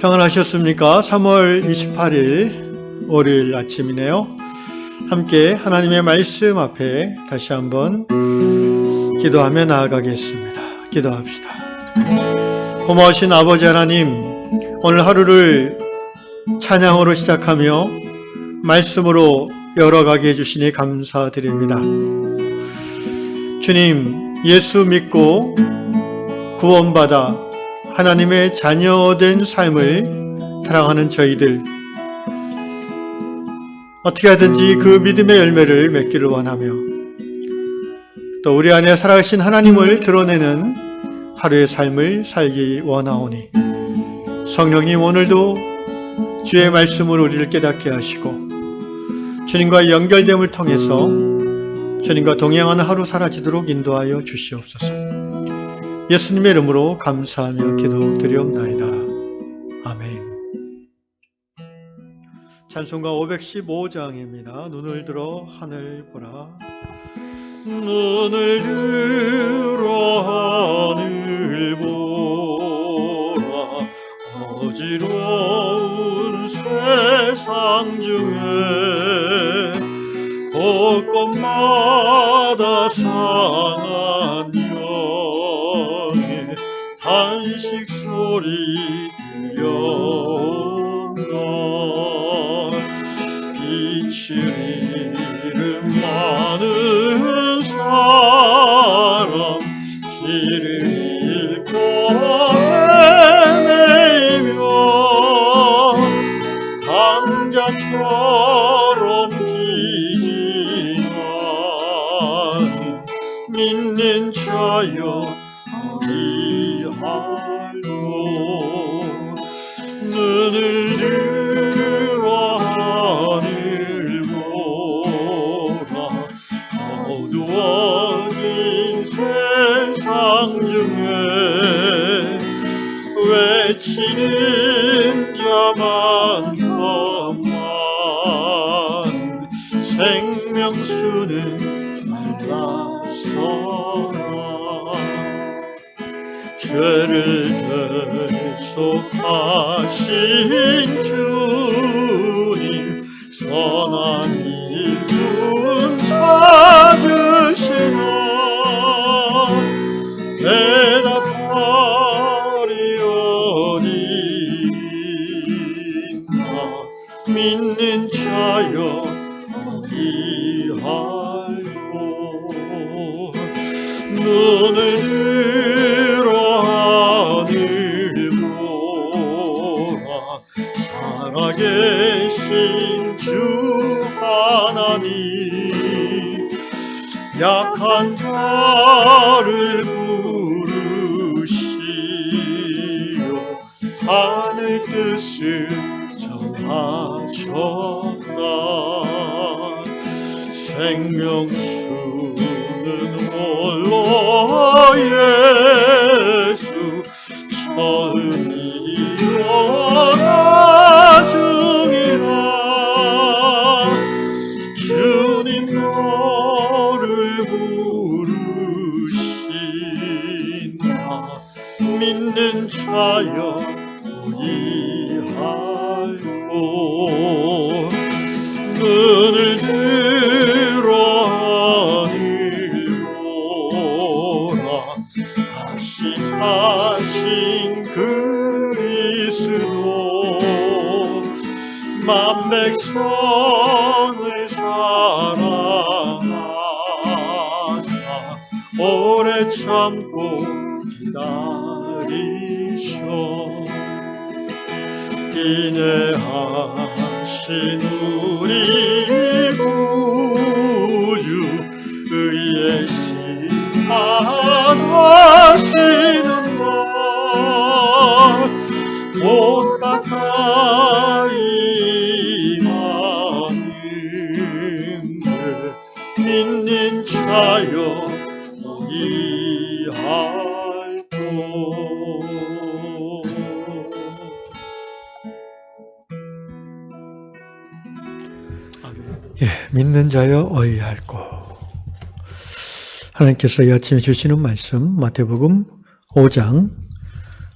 평안하셨습니까? 3월 28일 월요일 아침이네요. 함께 하나님의 말씀 앞에 다시 한번 기도하며 나아가겠습니다. 기도합시다. 고마우신 아버지 하나님, 오늘 하루를 찬양으로 시작하며 말씀으로 열어가게 해주시니 감사드립니다. 주님, 예수 믿고 구원받아 하나님의 자녀된 삶을 살아가는 저희들, 어떻게 하든지 그 믿음의 열매를 맺기를 원하며 또 우리 안에 살아계신 하나님을 드러내는 하루의 삶을 살기 원하오니 성령님, 오늘도 주의 말씀으로 우리를 깨닫게 하시고 주님과 연결됨을 통해서 주님과 동행하는 하루 사라지도록 인도하여 주시옵소서. 예수님의 이름으로 감사하며 기도드리옵나이다. 아멘. 찬송가 515장입니다. 눈을 들어 하늘 보라. 눈을 들어 하늘 보라. 어지러운 세상 중에 곳곳마다 상한 영의 탄식 소리 들려오나 빛을 잃은 많은 사람 길을 잃고 헤매이며 강자처럼 믿는 자여 어디할꼬. 눈을 들어 하늘 보라. 어두워진 세상 중에 외치는 자만큼만 생명수는 말라서라. 죄를 대속하신 주님, 선한 이분 찾으시나 대답하리 어디 있나. 믿는 자여 어디할꼬. 눈을 들어 하늘 보라. 살아계신 주 하나님, 약한 자를 부르시어 하늘 뜻을 정하셨나. 생명수는 홀로 예수, 처음이 원하중이라. 주님 너를 부르신다. 믿는 자여 어디할꼬. 눈을 들어 하늘 보라. 다시 사신 그리스도 만백성을 사랑하사 오래 참고 기다리셔. 인내하신 우리 구주 의의 심판하시는 것 못 가까이 많은데 믿는 자여 어디할꼬. 믿는 자여 어디할꼬. 하나님께서 이 아침에 주시는 말씀 마태복음 5장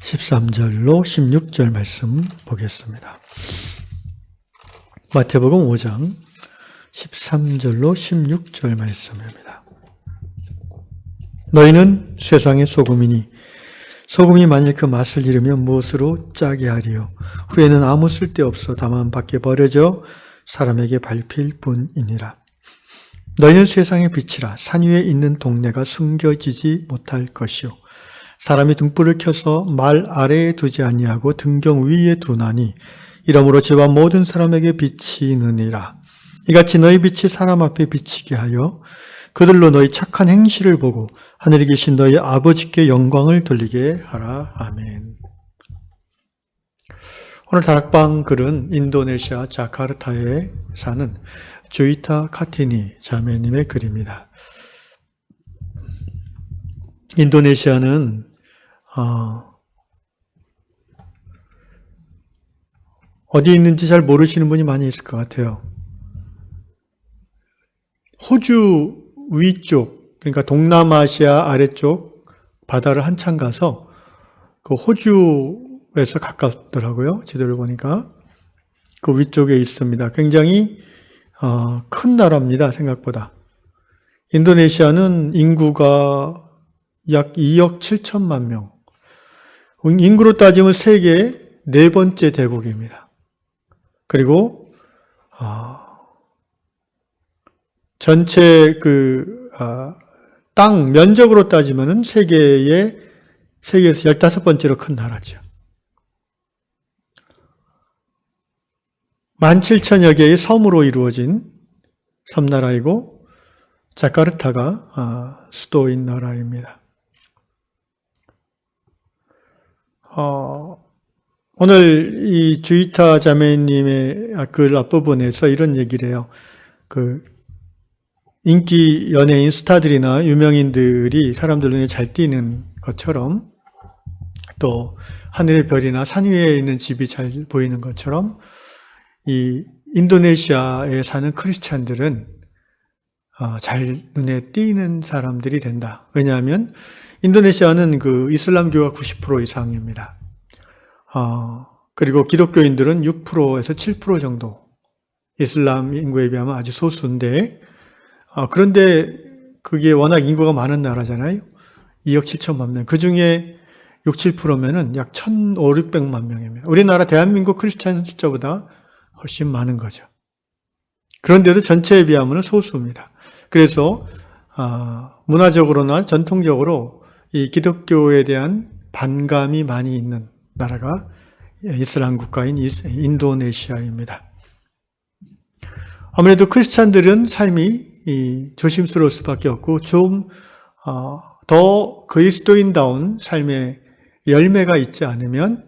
13절로 16절 말씀 보겠습니다. 마태복음 5장 13절로 16절 말씀입니다. 너희는 세상의 소금이니 소금이 만일 그 맛을 잃으면 무엇으로 짜게 하리요? 후에는 아무 쓸데없어 다만 밖에 버려져 사람에게 밟힐 뿐이니라. 너희는 세상의 빛이라. 산 위에 있는 동네가 숨겨지지 못할 것이요. 사람이 등불을 켜서 말 아래에 두지 아니하고 등경 위에 두나니 이러므로 집안 모든 사람에게 비치느니라. 이같이 너희 빛이 사람 앞에 비치게 하여 그들로 너희 착한 행실을 보고 하늘에 계신 너희 아버지께 영광을 돌리게 하라. 아멘. 오늘 다락방 글은 인도네시아 자카르타에 사는 주이타 카티니 자매님의 글입니다. 인도네시아는 어디 있는지 잘 모르시는 분이 많이 있을 것 같아요. 호주 위쪽, 그러니까 동남아시아 아래쪽 바다를 한참 가서 그 호주에서 가깝더라고요. 지도를 보니까. 그 위쪽에 있습니다. 굉장히 큰 나라입니다. 생각보다. 인도네시아는 인구가 약 2억 7천만 명. 인구로 따지면 세계 네 번째 대국입니다. 그리고 전체 땅 면적으로 따지면은 세계에서 15번째로 큰 나라죠. 17,000여 개의 섬으로 이루어진 섬나라이고 자카르타가 수도인 나라입니다. 오늘 이 주이타 자매님의 글 앞부분에서 이런 얘기를 해요. 인기 연예인 스타들이나 유명인들이 사람들 눈에 잘 띄는 것처럼 또 하늘의 별이나 산 위에 있는 집이 잘 보이는 것처럼 이 인도네시아에 사는 크리스찬들은 잘 눈에 띄는 사람들이 된다. 왜냐하면 인도네시아는 이슬람교가 90% 이상입니다. 그리고 기독교인들은 6%에서 7% 정도. 이슬람 인구에 비하면 아주 소수인데, 그런데 그게 워낙 인구가 많은 나라잖아요. 2억 7천만 명. 그 중에 6, 7%면은 약 1,500~600만 명입니다. 우리나라 대한민국 크리스찬 숫자보다 훨씬 많은 거죠. 그런데도 전체에 비하면 소수입니다. 그래서 문화적으로나 전통적으로 이 기독교에 대한 반감이 많이 있는 나라가 이슬람 국가인 인도네시아입니다. 아무래도 크리스찬들은 삶이 조심스러울 수밖에 없고 좀 더 그리스도인다운 삶의 열매가 있지 않으면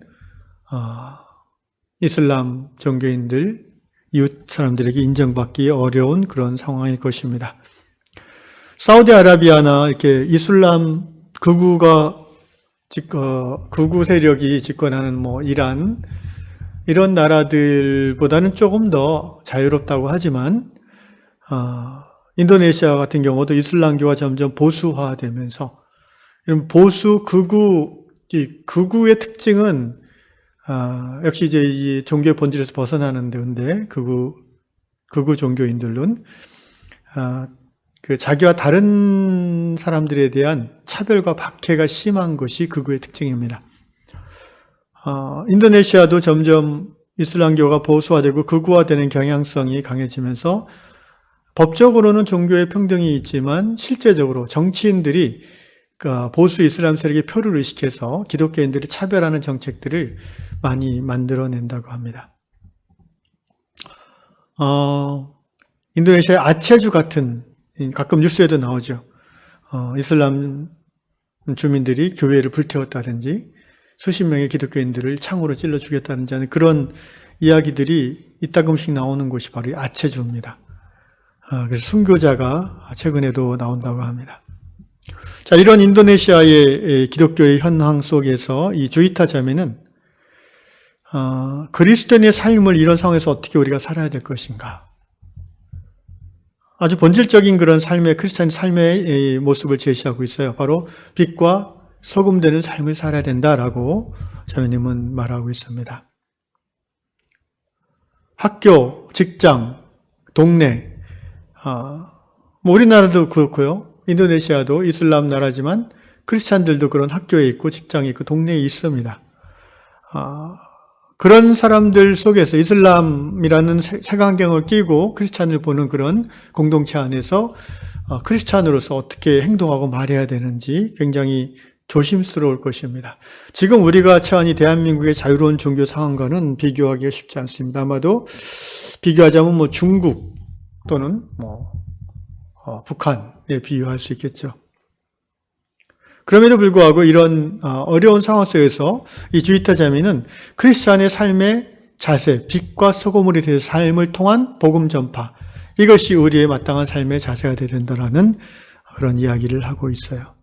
이슬람 종교인들, 이웃 사람들에게 인정받기 어려운 그런 상황일 것입니다. 사우디아라비아나 이렇게 이슬람 극우 세력이 집권하는 이란 이런 나라들보다는 조금 더 자유롭다고 하지만 인도네시아 같은 경우도 이슬람교가 점점 보수화되면서 이런 극우의 특징은 역시 이제 이 종교의 본질에서 벗어나는 데인데 극우 종교인들은 자기와 다른 사람들에 대한 차별과 박해가 심한 것이 극우의 특징입니다. 인도네시아도 점점 이슬람교가 보수화되고 극우화되는 경향성이 강해지면서 법적으로는 종교의 평등이 있지만 실제적으로 정치인들이 보수 이슬람 세력의 표를 의식해서 기독교인들이 차별하는 정책들을 많이 만들어낸다고 합니다. 인도네시아의 아체주 같은 가끔 뉴스에도 나오죠. 이슬람 주민들이 교회를 불태웠다든지 수십 명의 기독교인들을 창으로 찔러 죽였다든지 하는 그런 이야기들이 이따금씩 나오는 곳이 바로 아체주입니다. 그래서 순교자가 최근에도 나온다고 합니다. 자, 이런 인도네시아의 기독교의 현황 속에서 이 주이타 자매는 그리스도인의 삶을 이런 상황에서 어떻게 우리가 살아야 될 것인가? 아주 본질적인 그런 크리스찬 삶의 모습을 제시하고 있어요. 바로 빛과 소금 되는 삶을 살아야 된다라고 자매님은 말하고 있습니다. 학교, 직장, 동네, 뭐 우리나라도 그렇고요. 인도네시아도 이슬람 나라지만 크리스찬들도 그런 학교에 있고 직장에 있고 동네에 있습니다. 그런 사람들 속에서 이슬람이라는 색안경을 끼고 크리스찬을 보는 그런 공동체 안에서 크리스찬으로서 어떻게 행동하고 말해야 되는지 굉장히 조심스러울 것입니다. 지금 우리가 처한 이 대한민국의 자유로운 종교 상황과는 비교하기가 쉽지 않습니다. 아마도 비교하자면 뭐 중국 또는 뭐 북한에 비유할 수 있겠죠. 그럼에도 불구하고 이런 어려운 상황 속에서 이 주이타 자매는 크리스찬의 삶의 자세, 빛과 소금물이 될 삶을 통한 복음 전파, 이것이 우리의 마땅한 삶의 자세가 되어야 된다는 그런 이야기를 하고 있어요.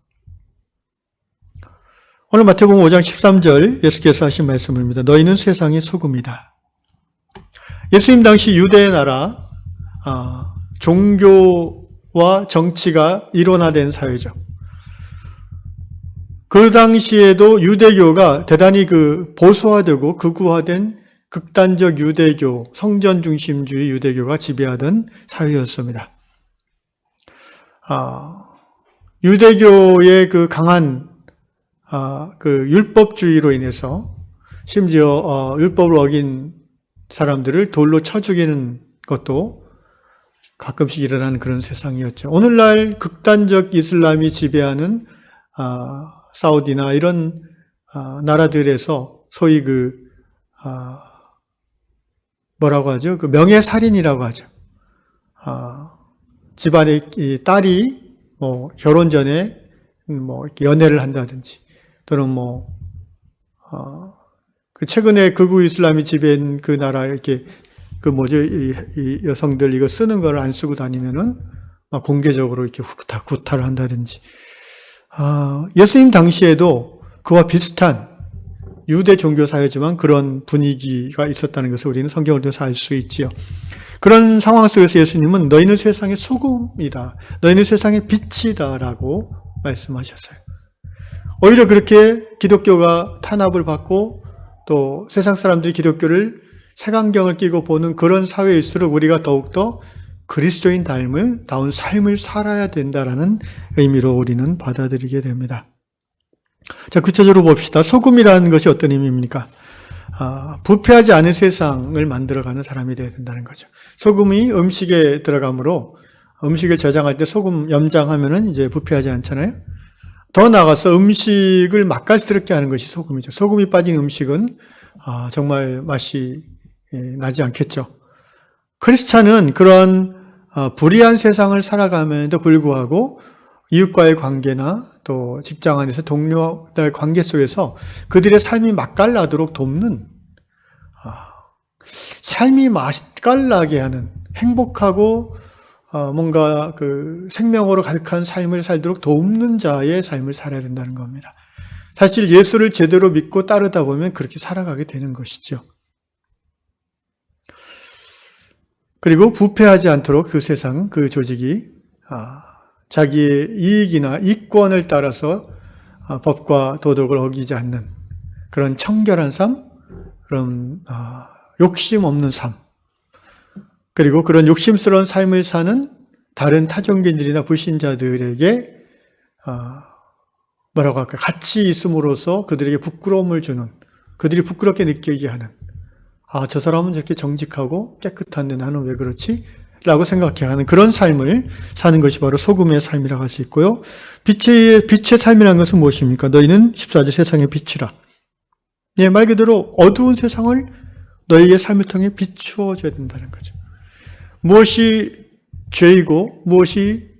오늘 마태복음 5장 13절 예수께서 하신 말씀입니다. 너희는 세상의 소금이다. 예수님 당시 유대의 나라, 종교와 정치가 일원화된 사회죠. 그 당시에도 유대교가 대단히 보수화되고 극우화된 극단적 유대교, 성전 중심주의 유대교가 지배하던 사회였습니다. 유대교의 강한 율법주의로 인해서 심지어 율법을 어긴 사람들을 돌로 쳐 죽이는 것도 가끔씩 일어나는 그런 세상이었죠. 오늘날 극단적 이슬람이 지배하는 사우디나 이런 나라들에서 소위 뭐라고 하죠? 명예살인이라고 하죠. 집안의 딸이 뭐 결혼 전에 뭐 이렇게 연애를 한다든지 또는 뭐 최근에 극우 이슬람이 지배한 그 나라 이렇게 이 여성들 이거 쓰는 걸 안 쓰고 다니면은 막 공개적으로 이렇게 구타를 한다든지. 예수님 당시에도 그와 비슷한 유대 종교 사회지만 그런 분위기가 있었다는 것을 우리는 성경을 통해서 알 수 있지요. 그런 상황 속에서 예수님은 너희는 세상의 소금이다. 너희는 세상의 빛이다라고 말씀하셨어요. 오히려 그렇게 기독교가 탄압을 받고 또 세상 사람들이 기독교를 색안경을 끼고 보는 그런 사회일수록 우리가 더욱더 그리스도인다운 삶을 살아야 된다라는 의미로 우리는 받아들이게 됩니다. 자, 구체적으로 봅시다. 소금이라는 것이 어떤 의미입니까? 부패하지 않은 세상을 만들어가는 사람이 되어야 된다는 거죠. 소금이 음식에 들어가므로 음식을 저장할 때 소금 염장하면은 이제 부패하지 않잖아요. 더 나아가서 음식을 맛깔스럽게 하는 것이 소금이죠. 소금이 빠진 음식은 정말 맛이 나지 않겠죠. 크리스찬은 그런 불의한 세상을 살아감에도 불구하고 이웃과의 관계나 또 직장 안에서 동료들의 관계 속에서 그들의 삶이 맛깔나도록 돕는, 삶이 맛깔나게 하는 행복하고 뭔가 생명으로 가득한 삶을 살도록 돕는 자의 삶을 살아야 된다는 겁니다. 사실 예수를 제대로 믿고 따르다 보면 그렇게 살아가게 되는 것이죠. 그리고 부패하지 않도록 그 세상, 그 조직이 자기의 이익이나 이권을 따라서 법과 도덕을 어기지 않는 그런 청결한 삶, 그런 욕심 없는 삶, 그리고 그런 욕심스러운 삶을 사는 다른 타종교인들이나 불신자들에게 뭐라고 할까요? 같이 있음으로써 그들에게 부끄러움을 주는, 그들이 부끄럽게 느끼게 하는, 저 사람은 저렇게 정직하고 깨끗한데 나는 왜 그렇지? 라고 생각해 하는 그런 삶을 사는 것이 바로 소금의 삶이라고 할 수 있고요. 빛의 삶이라는 것은 무엇입니까? 너희는 14절 세상의 빛이라. 예, 말 그대로 어두운 세상을 너희의 삶을 통해 비추어 줘야 된다는 거죠. 무엇이 죄이고 무엇이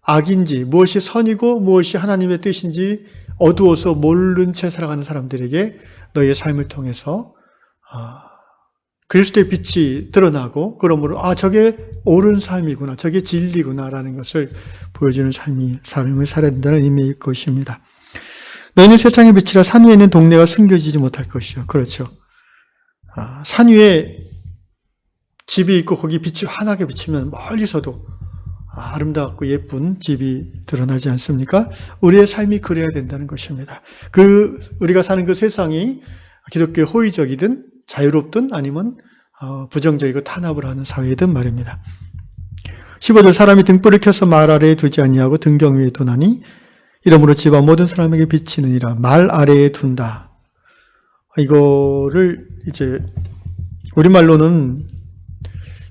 악인지, 무엇이 선이고 무엇이 하나님의 뜻인지 어두워서 모른 채 살아가는 사람들에게 너희의 삶을 통해서 그리스도의 빛이 드러나고, 그러므로 저게 옳은 삶이구나, 저게 진리구나라는 것을 보여주는 삶을 살아야 된다는 의미일 것입니다. 너희는 세상의 빛이라 산 위에 있는 동네가 숨겨지지 못할 것이요. 그렇죠. 산 위에 집이 있고 거기 빛이 환하게 비치면 멀리서도 아름답고 예쁜 집이 드러나지 않습니까? 우리의 삶이 그래야 된다는 것입니다. 우리가 사는 그 세상이 기독교의 호의적이든 자유롭든 아니면 부정적이고 탄압을 하는 사회이든 말입니다. 15절 사람이 등불을 켜서 말 아래에 두지 아니하고 등경 위에 두나니 이러므로 집안 모든 사람에게 비치느니라. 말 아래에 둔다. 이거를 이제 우리말로는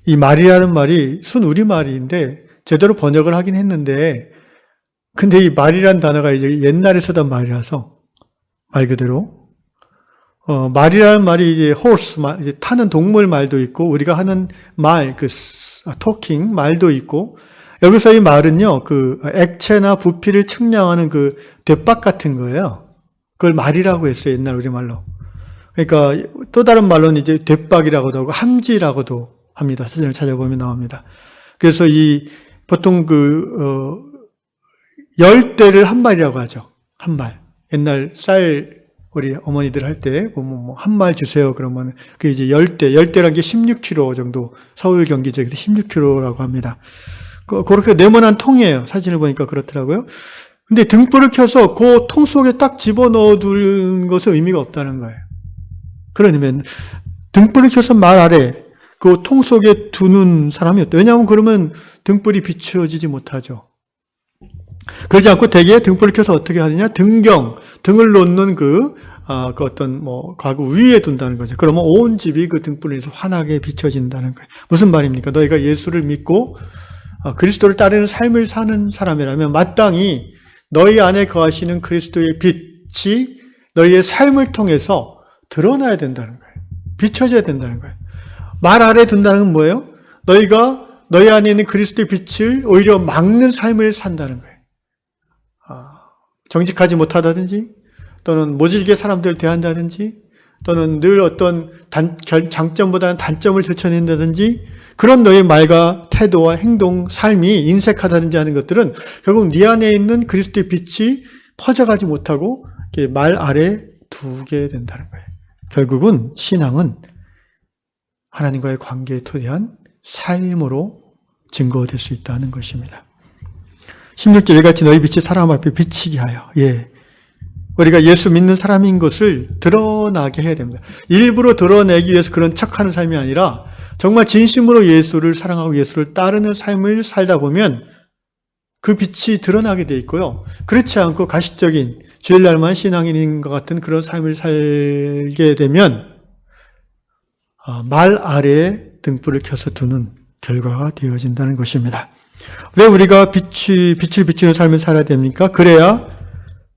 이 말이라는 말이 순우리말인데 제대로 번역을 하긴 했는데 근데 이 말이라는 단어가 이제 옛날에 쓰던 말이라서 말 그대로 말이라는 말이 이제 horse 말, 이제 타는 동물 말도 있고 우리가 하는 말, talking 말도 있고 여기서 이 말은요 그 액체나 부피를 측량하는 그 대박 같은 거예요. 그걸 말이라고 했어요 옛날 우리말로. 그러니까 또 다른 말로는 이제 대박이라고도 하고 함지라고도 합니다. 사전을 찾아보면 나옵니다. 그래서 이 보통 열대를 한 말이라고 하죠. 한 말. 옛날 쌀 우리 어머니들 할 때 보면 한 말 주세요. 그러면 그 이제 열대란 게 16kg 정도 서울 경기 지역에 16kg라고 합니다. 그렇게 네모난 통이에요. 사진을 보니까 그렇더라고요. 근데 등불을 켜서 그 통 속에 딱 집어넣어 둘 것은 의미가 없다는 거예요. 그러면 등불을 켜서 말 아래 그 통 속에 두는 사람이 없다. 왜냐하면 그러면 등불이 비추어지지 못하죠. 그러지 않고 대개 등불을 켜서 어떻게 하느냐? 등을 놓는 그 어떤 가구 위에 둔다는 거죠. 그러면 온 집이 그 등불을 해서 환하게 비춰진다는 거예요. 무슨 말입니까? 너희가 예수를 믿고 그리스도를 따르는 삶을 사는 사람이라면 마땅히 너희 안에 거하시는 그리스도의 빛이 너희의 삶을 통해서 드러나야 된다는 거예요. 비춰져야 된다는 거예요. 말 아래 둔다는 건 뭐예요? 너희가 너희 안에 있는 그리스도의 빛을 오히려 막는 삶을 산다는 거예요. 정직하지 못하다든지 또는 모질게 사람들을 대한다든지 또는 늘 어떤 장점보다는 단점을 들춰낸다든지 그런 너의 말과 태도와 행동, 삶이 인색하다든지 하는 것들은 결국 네 안에 있는 그리스도의 빛이 퍼져가지 못하고 말 아래 두게 된다는 거예요. 결국은 신앙은 하나님과의 관계에 토대한 삶으로 증거될 수 있다는 것입니다. 16절 이같이 너희 빛이 사람 앞에 비치게 하여 우리가 예수 믿는 사람인 것을 드러나게 해야 됩니다. 일부러 드러내기 위해서 그런 척하는 삶이 아니라 정말 진심으로 예수를 사랑하고 예수를 따르는 삶을 살다 보면 그 빛이 드러나게 돼 있고요. 그렇지 않고 가식적인 주일날만 신앙인인 것 같은 그런 삶을 살게 되면 말 아래에 등불을 켜서 두는 결과가 되어진다는 것입니다. 왜 우리가 빛을 비추는 삶을 살아야 됩니까? 그래야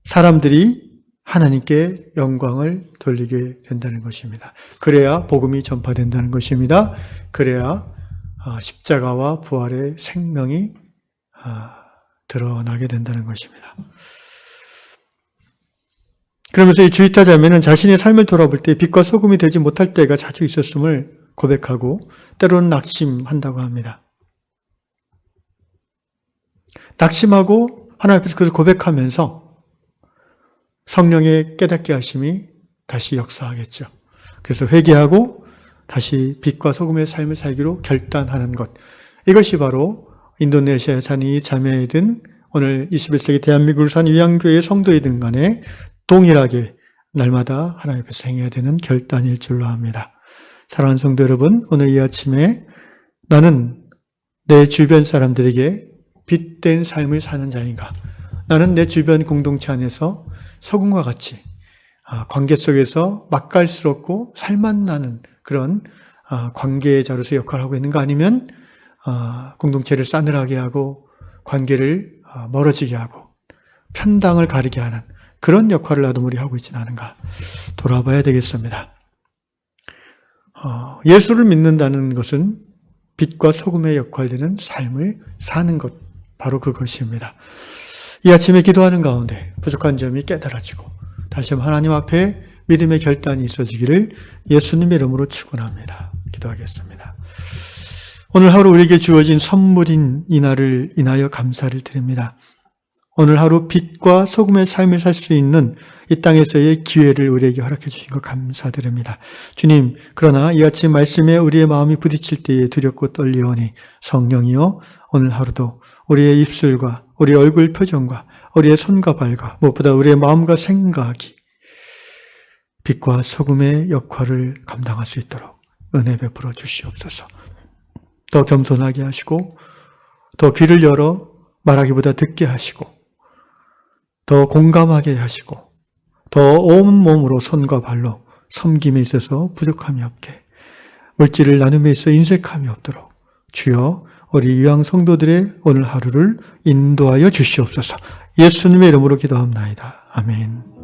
사람들이 하나님께 영광을 돌리게 된다는 것입니다. 그래야 복음이 전파된다는 것입니다. 그래야 십자가와 부활의 생명이 드러나게 된다는 것입니다. 그러면서 이 주의타 자매는 자신의 삶을 돌아볼 때 빛과 소금이 되지 못할 때가 자주 있었음을 고백하고 때로는 낙심한다고 합니다. 낙심하고 하나님 앞에서 그것을 고백하면서 성령의 깨닫게 하심이 다시 역사하겠죠. 그래서 회개하고 다시 빛과 소금의 삶을 살기로 결단하는 것. 이것이 바로 인도네시아에 사는 이 자매이든 오늘 21세기 대한민국을 사는 위안교회의 성도이든 간에 동일하게 날마다 하나님 앞에서 행해야 되는 결단일 줄로 압니다. 사랑하는 성도 여러분, 오늘 이 아침에 나는 내 주변 사람들에게 빛된 삶을 사는 자인가? 나는 내 주변 공동체 안에서 소금과 같이 관계 속에서 맛깔스럽고 살맛 나는 그런 관계자로서 역할을 하고 있는가? 아니면 공동체를 싸늘하게 하고 관계를 멀어지게 하고 편당을 가리게 하는 그런 역할을 나도 우리 하고 있지는 않은가? 돌아봐야 되겠습니다. 예수를 믿는다는 것은 빛과 소금의 역할되는 삶을 사는 것, 바로 그것입니다. 이 아침에 기도하는 가운데 부족한 점이 깨달아지고 다시 한번 하나님 앞에 믿음의 결단이 있어지기를 예수님의 이름으로 축원합니다. 기도하겠습니다. 오늘 하루 우리에게 주어진 선물인 이 날을 인하여 감사를 드립니다. 오늘 하루 빛과 소금의 삶을 살 수 있는 이 땅에서의 기회를 우리에게 허락해 주신 것 감사드립니다. 주님, 그러나 이 아침 말씀에 우리의 마음이 부딪힐 때에 두렵고 떨리오니 성령이여 오늘 하루도 우리의 입술과 우리의 얼굴 표정과 우리의 손과 발과 무엇보다 우리의 마음과 생각이 빛과 소금의 역할을 감당할 수 있도록 은혜 베풀어 주시옵소서. 더 겸손하게 하시고 더 귀를 열어 말하기보다 듣게 하시고 더 공감하게 하시고 더 온몸으로 손과 발로 섬김에 있어서 부족함이 없게 물질을 나눔에 있어 인색함이 없도록 주여 우리 유양 성도들의 오늘 하루를 인도하여 주시옵소서. 예수님의 이름으로 기도합나이다. 아멘.